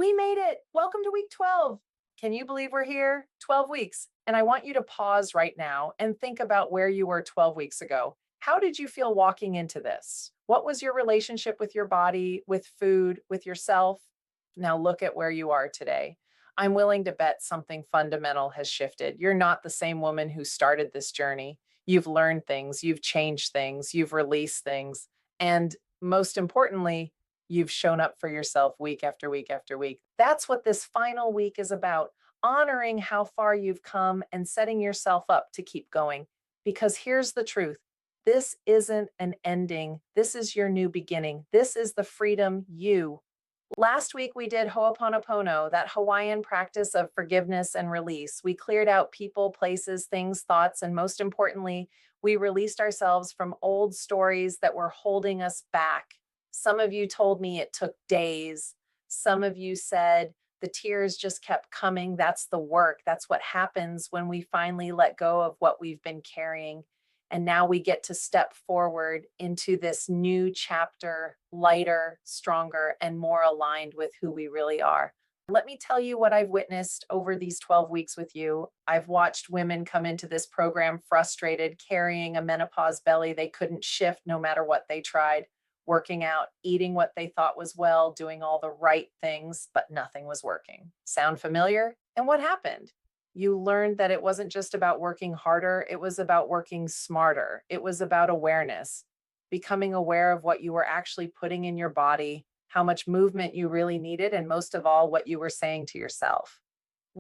We made it. Welcome to week 12. Can you believe we're here? 12 weeks. And I want you to pause right now and think about where you were 12 weeks ago. How did you feel walking into this? What was your relationship with your body, with food, with yourself? Now look at where you are today. I'm willing to bet something fundamental has shifted. You're not the same woman who started this journey. You've learned things, you've changed things, you've released things. And most importantly, you've shown up for yourself week after week after week. That's what this final week is about, honoring how far you've come and setting yourself up to keep going. Because here's the truth, this isn't an ending. This is your new beginning. This is the freedom you. Last week, we did Ho'oponopono, that Hawaiian practice of forgiveness and release. We cleared out people, places, things, thoughts, and most importantly, we released ourselves from old stories that were holding us back. Some of you told me it took days. Some of you said the tears just kept coming. That's the work. That's what happens when we finally let go of what we've been carrying. And now we get to step forward into this new chapter, lighter, stronger, and more aligned with who we really are. Let me tell you what I've witnessed over these 12 weeks with you. I've watched women come into this program frustrated, carrying a menopause belly they couldn't shift no matter what they tried, working out, eating what they thought was well, doing all the right things, but nothing was working. Sound familiar? And what happened? You learned that it wasn't just about working harder, it was about working smarter. It was about awareness, becoming aware of what you were actually putting in your body, how much movement you really needed, and most of all, what you were saying to yourself.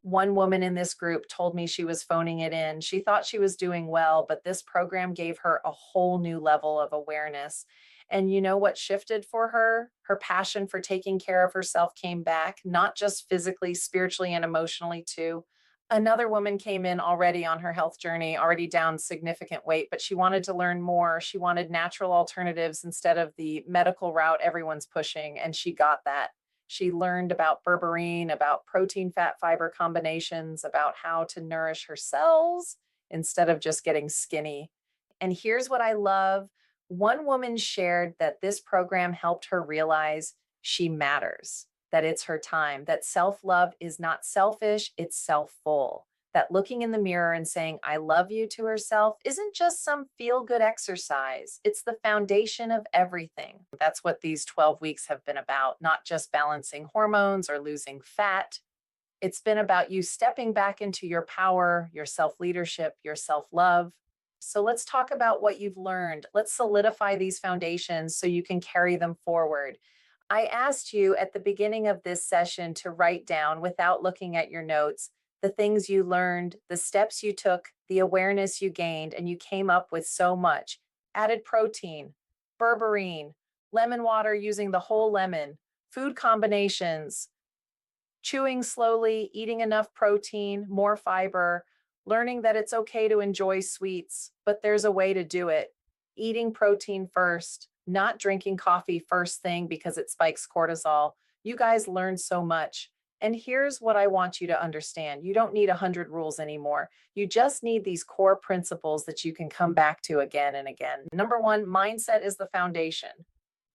One woman in this group told me she was phoning it in. She thought she was doing well, but this program gave her a whole new level of awareness. And you know what shifted for her? Her passion for taking care of herself came back, not just physically, spiritually, and emotionally, too. Another woman came in already on her health journey, already down significant weight, but she wanted to learn more. She wanted natural alternatives instead of the medical route everyone's pushing, and she got that. She learned about berberine, about protein, fat, fiber combinations, about how to nourish her cells instead of just getting skinny. And here's what I love. One woman shared that this program helped her realize she matters, that it's her time, that self love is not selfish, it's self full. That looking in the mirror and saying, I love you to herself isn't just some feel good exercise. It's the foundation of everything. That's what these 12 weeks have been about, not just balancing hormones or losing fat. It's been about you stepping back into your power, your self leadership, your self love. So let's talk about what you've learned. Let's solidify these foundations so you can carry them forward. I asked you at the beginning of this session to write down, without looking at your notes, the things you learned, the steps you took, the awareness you gained, and you came up with so much. Added protein, berberine, lemon water using the whole lemon, food combinations, chewing slowly, eating enough protein, more fiber, learning that it's okay to enjoy sweets, but there's a way to do it. Eating protein first, not drinking coffee first thing because it spikes cortisol. You guys learned so much. And here's what I want you to understand. You don't need 100 rules anymore. You just need these core principles that you can come back to again and again. Number one, mindset is the foundation.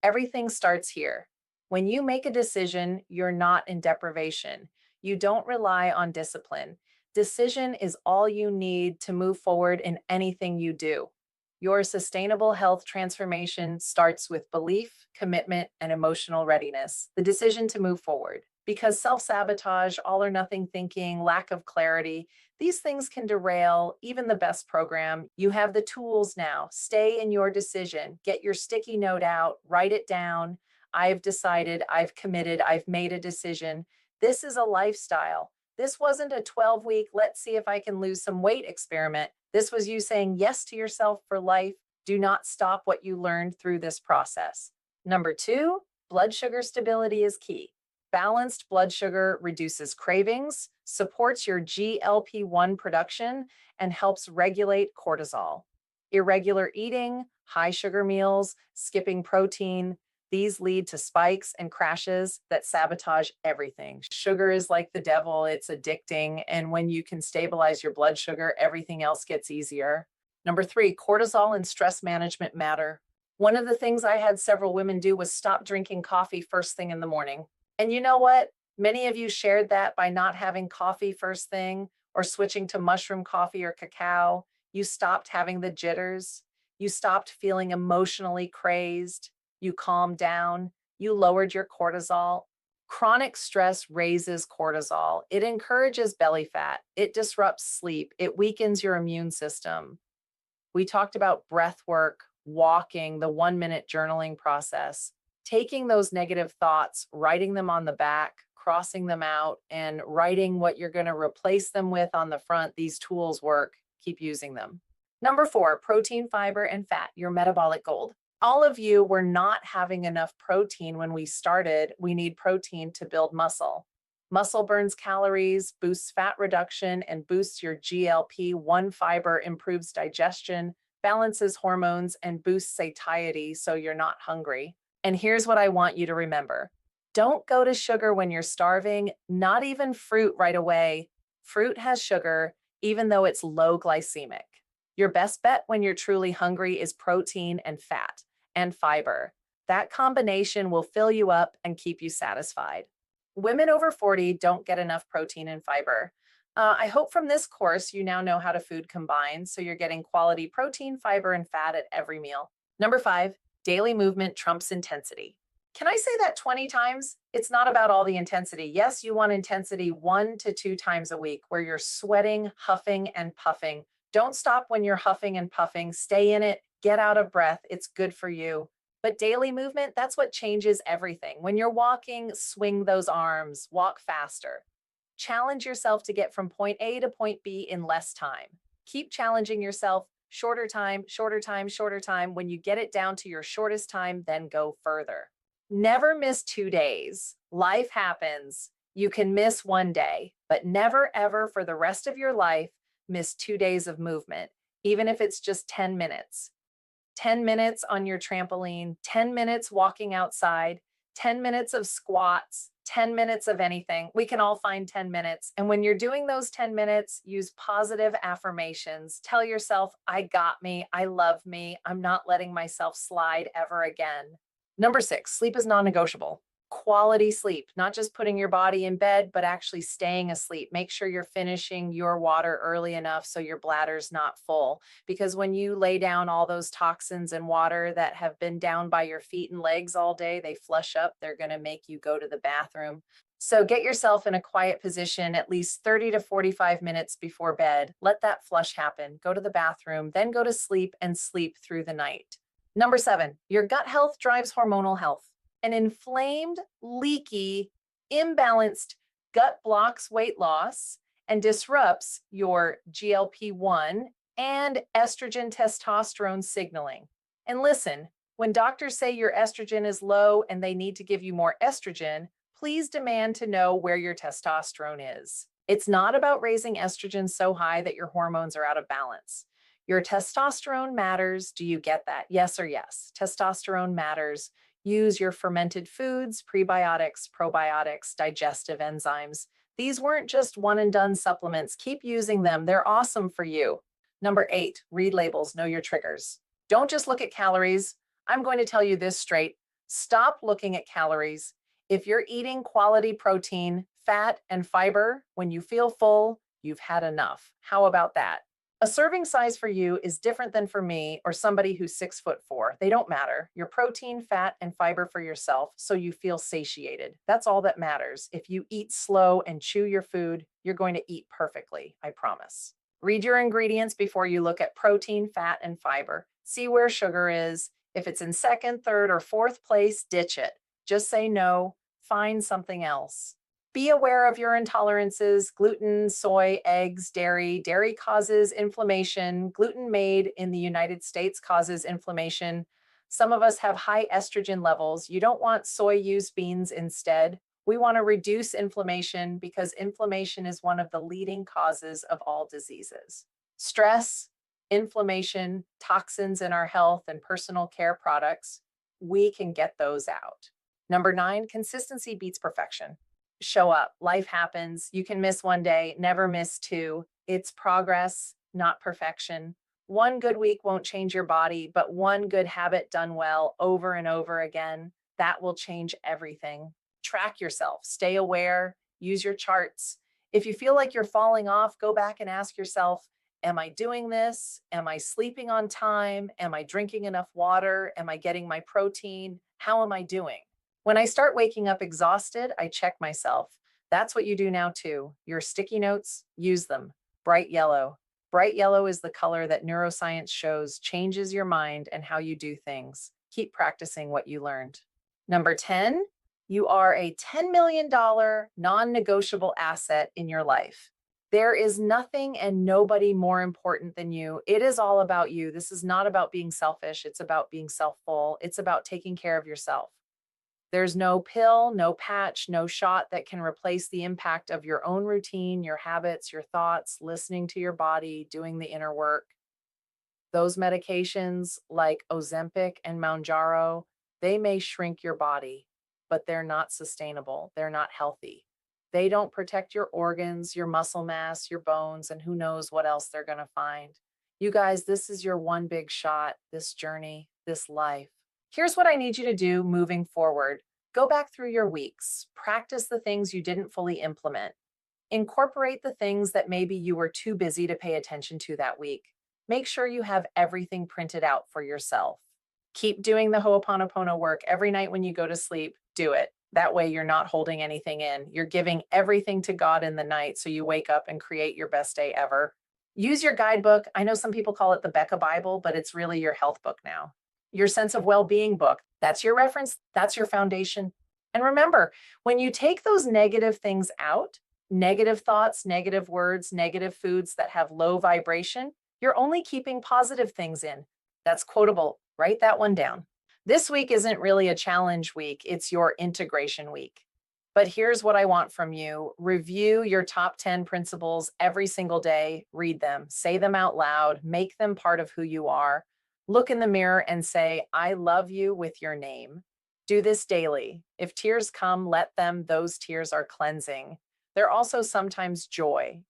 Everything starts here. When you make a decision, you're not in deprivation. You don't rely on discipline. Decision is all you need to move forward in anything you do. Your sustainable health transformation starts with belief, commitment, and emotional readiness, the decision to move forward. Because self sabotage, all or nothing thinking, lack of clarity, these things can derail even the best program. You have the tools now. Stay in your decision. Get your sticky note out, write it down. I've decided, I've committed, I've made a decision. This is a lifestyle. This wasn't a 12-week, let's see if I can lose some weight experiment. This was you saying yes to yourself for life. Do not stop what you learned through this process. Number two, blood sugar stability is key. Balanced blood sugar reduces cravings, supports your GLP-1 production, and helps regulate cortisol. Irregular eating, high sugar meals, skipping protein, these lead to spikes and crashes that sabotage everything. Sugar is like the devil, it's addicting. And when you can stabilize your blood sugar, everything else gets easier. Number three, cortisol and stress management matter. One of the things I had several women do was stop drinking coffee first thing in the morning. And you know what? Many of you shared that by not having coffee first thing or switching to mushroom coffee or cacao. You stopped having the jitters. You stopped feeling emotionally crazed. You calmed down. You lowered your cortisol. Chronic stress raises cortisol. It encourages belly fat. It disrupts sleep. It weakens your immune system. We talked about breath work, walking, the 1 minute journaling process, taking those negative thoughts, writing them on the back, crossing them out, and writing what you're going to replace them with on the front. These tools work. Keep using them. Number four, protein, fiber, and fat, your metabolic gold. All of you were not having enough protein when we started. We need protein to build muscle. Muscle burns calories, boosts fat reduction, and boosts your GLP-1 fiber, improves digestion, balances hormones, and boosts satiety so you're not hungry. And here's what I want you to remember. Don't go to sugar when you're starving, not even fruit right away. Fruit has sugar, even though it's low glycemic. Your best bet when you're truly hungry is protein and fat and fiber. That combination will fill you up and keep you satisfied. Women over 40 don't get enough protein and fiber. I hope from this course you now know how to food combine so you're getting quality protein, fiber, and fat at every meal. Number five, daily movement trumps intensity. Can I say that 20 times? It's not about all the intensity. Yes, you want intensity 1 to 2 times a week where you're sweating, huffing, and puffing. Don't stop when you're huffing and puffing. Stay in it. Get out of breath. It's good for you. But daily movement, that's what changes everything. When you're walking, swing those arms, walk faster. Challenge yourself to get from point A to point B in less time. Keep challenging yourself, shorter time, shorter time, shorter time. When you get it down to your shortest time, then go further. Never miss 2 days. Life happens. You can miss one day, but never ever for the rest of your life miss 2 days of movement, even if it's just 10 minutes. 10 minutes on your trampoline, 10 minutes walking outside, 10 minutes of squats, 10 minutes of anything. We can all find 10 minutes. And when you're doing those 10 minutes, use positive affirmations. Tell yourself, I got me, I love me, I'm not letting myself slide ever again. Number six, sleep is non negotiable. Quality sleep, not just putting your body in bed, but actually staying asleep. Make sure you're finishing your water early enough so your bladder's not full. Because when you lay down all those toxins and water that have been down by your feet and legs all day, they flush up. They're going to make you go to the bathroom. So get yourself in a quiet position at least 30 to 45 minutes before bed. Let that flush happen. Go to the bathroom, then go to sleep and sleep through the night. Number seven, your gut health drives hormonal health. An inflamed, leaky, imbalanced gut blocks weight loss and disrupts your GLP-1 and estrogen testosterone signaling. And listen, when doctors say your estrogen is low and they need to give you more estrogen, please demand to know where your testosterone is. It's not about raising estrogen so high that your hormones are out of balance. Your testosterone matters. Do you get that? Yes or yes? Testosterone matters. Use your fermented foods, prebiotics, probiotics, digestive enzymes. These weren't just one and done supplements. Keep using them. They're awesome for you. Number eight, read labels, know your triggers. Don't just look at calories. I'm going to tell you this straight. Stop looking at calories. If you're eating quality protein, fat, and fiber, when you feel full, you've had enough. How about that? A serving size for you is different than for me or somebody who's 6'4". They don't matter. Your protein, fat, and fiber for yourself so you feel satiated. That's all that matters. If you eat slow and chew your food, you're going to eat perfectly, I promise. Read your ingredients before you look at protein, fat, and fiber. See where sugar is. If it's in second, third, or fourth place, ditch it. Just say no. Find something else. Be aware of your intolerances: gluten, soy, eggs, dairy. Dairy causes inflammation. Gluten made in the United States causes inflammation. Some of us have high estrogen levels. You don't want soy-used beans instead. We want to reduce inflammation because inflammation is one of the leading causes of all diseases. Stress, inflammation, toxins in our health, and personal care products, we can get those out. Number nine, consistency beats perfection. Show up. Life happens. You can miss one day, never miss two. It's progress, not perfection. One good week won't change your body, but one good habit done well over and over again, that will change everything. Track yourself, stay aware, use your charts. If you feel like you're falling off, go back and ask yourself, am I doing this? Am I sleeping on time? Am I drinking enough water? Am I getting my protein? How am I doing? When I start waking up exhausted, I check myself. That's what you do now too. Your sticky notes, use them. Bright yellow. Bright yellow is the color that neuroscience shows changes your mind and how you do things. Keep practicing what you learned. Number 10, you are a $10 million non negotiable asset in your life. There is nothing and nobody more important than you. It is all about you. This is not about being selfish. It's about being self-full. It's about taking care of yourself. There's no pill, no patch, no shot that can replace the impact of your own routine, your habits, your thoughts, listening to your body, doing the inner work. Those medications like Ozempic and Mounjaro, they may shrink your body, but they're not sustainable. They're not healthy. They don't protect your organs, your muscle mass, your bones, and who knows what else they're going to find. You guys, this is your one big shot, this journey, this life. Here's what I need you to do moving forward. Go back through your weeks, practice the things you didn't fully implement. Incorporate the things that maybe you were too busy to pay attention to that week. Make sure you have everything printed out for yourself. Keep doing the Ho'oponopono work every night when you go to sleep. Do it. That way you're not holding anything in. You're giving everything to God in the night so you wake up and create your best day ever. Use your guidebook. I know some people call it the Becca Bible, but it's really your health book now. Your sense of well-being book. That's your reference. That's your foundation. And remember, when you take those negative things out, negative thoughts, negative words, negative foods that have low vibration, you're only keeping positive things in. That's quotable. Write that one down. This week isn't really a challenge week, it's your integration week. But here's what I want from you. Review your top 10 principles every single day. Read them, say them out loud, make them part of who you are. Look in the mirror and say, I love you with your name. Do this daily. If tears come, let them. Those tears are cleansing. They're also sometimes joy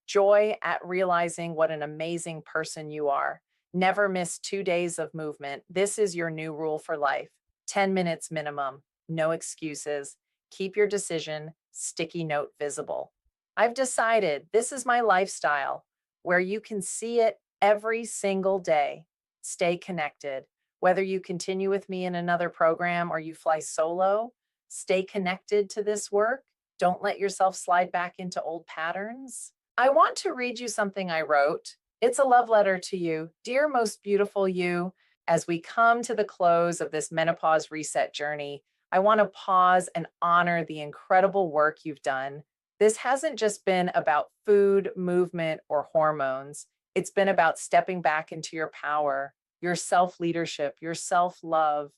at realizing what an amazing person you are. Never miss 2 days of movement. This is your new rule for life. 10 minutes minimum. No excuses. Keep your decision, sticky note visible. I've decided this is my lifestyle where you can see it every single day. Stay connected. Whether you continue with me in another program or you fly solo, stay connected to this work. Don't let yourself slide back into old patterns. I want to read you something I wrote. It's a love letter to you. Dear most beautiful you, as we come to the close of this menopause reset journey, I want to pause and honor the incredible work you've done. This hasn't just been about food, movement, or hormones. It's been about stepping back into your power, your self-leadership, your self-love.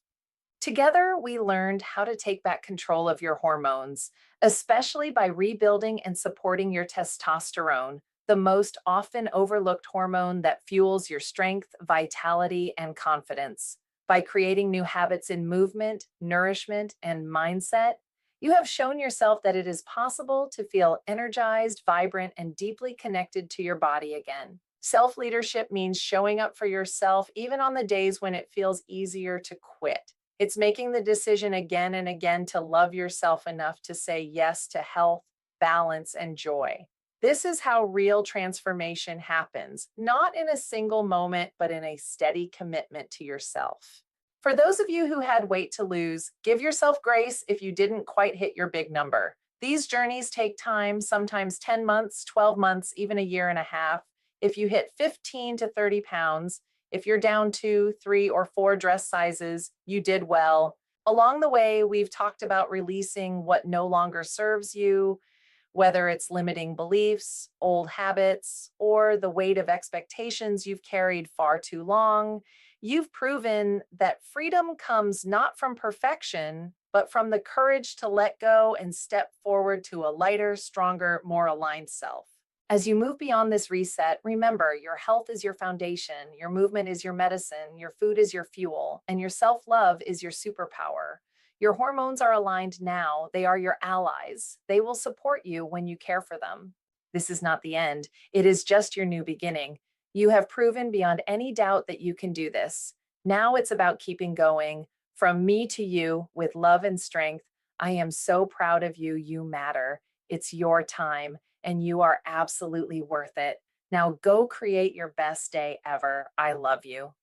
Together, we learned how to take back control of your hormones, especially by rebuilding and supporting your testosterone, the most often overlooked hormone that fuels your strength, vitality, and confidence. By creating new habits in movement, nourishment, and mindset, you have shown yourself that it is possible to feel energized, vibrant, and deeply connected to your body again. Self leadership means showing up for yourself even on the days when it feels easier to quit. It's making the decision again and again to love yourself enough to say yes to health, balance, and joy. This is how real transformation happens, not in a single moment, but in a steady commitment to yourself. For those of you who had weight to lose, give yourself grace if you didn't quite hit your big number. These journeys take time, sometimes 10 months, 12 months, even a year and a half. If you hit 15 to 30 pounds, if you're down 2, 3, or 4 dress sizes, you did well. Along the way, we've talked about releasing what no longer serves you, whether it's limiting beliefs, old habits, or the weight of expectations you've carried far too long. You've proven that freedom comes not from perfection, but from the courage to let go and step forward to a lighter, stronger, more aligned self. As you move beyond this reset, remember your health is your foundation, your movement is your medicine, your food is your fuel, and your self-love is your superpower. Your hormones are aligned now. They are your allies. They will support you when you care for them. This is not the end. It is just your new beginning. You have proven beyond any doubt that you can do this. Now it's about keeping going. From me to you, with love and strength, I am so proud of you. You matter. It's your time, and you are absolutely worth it. Now go create your best day ever. I love you.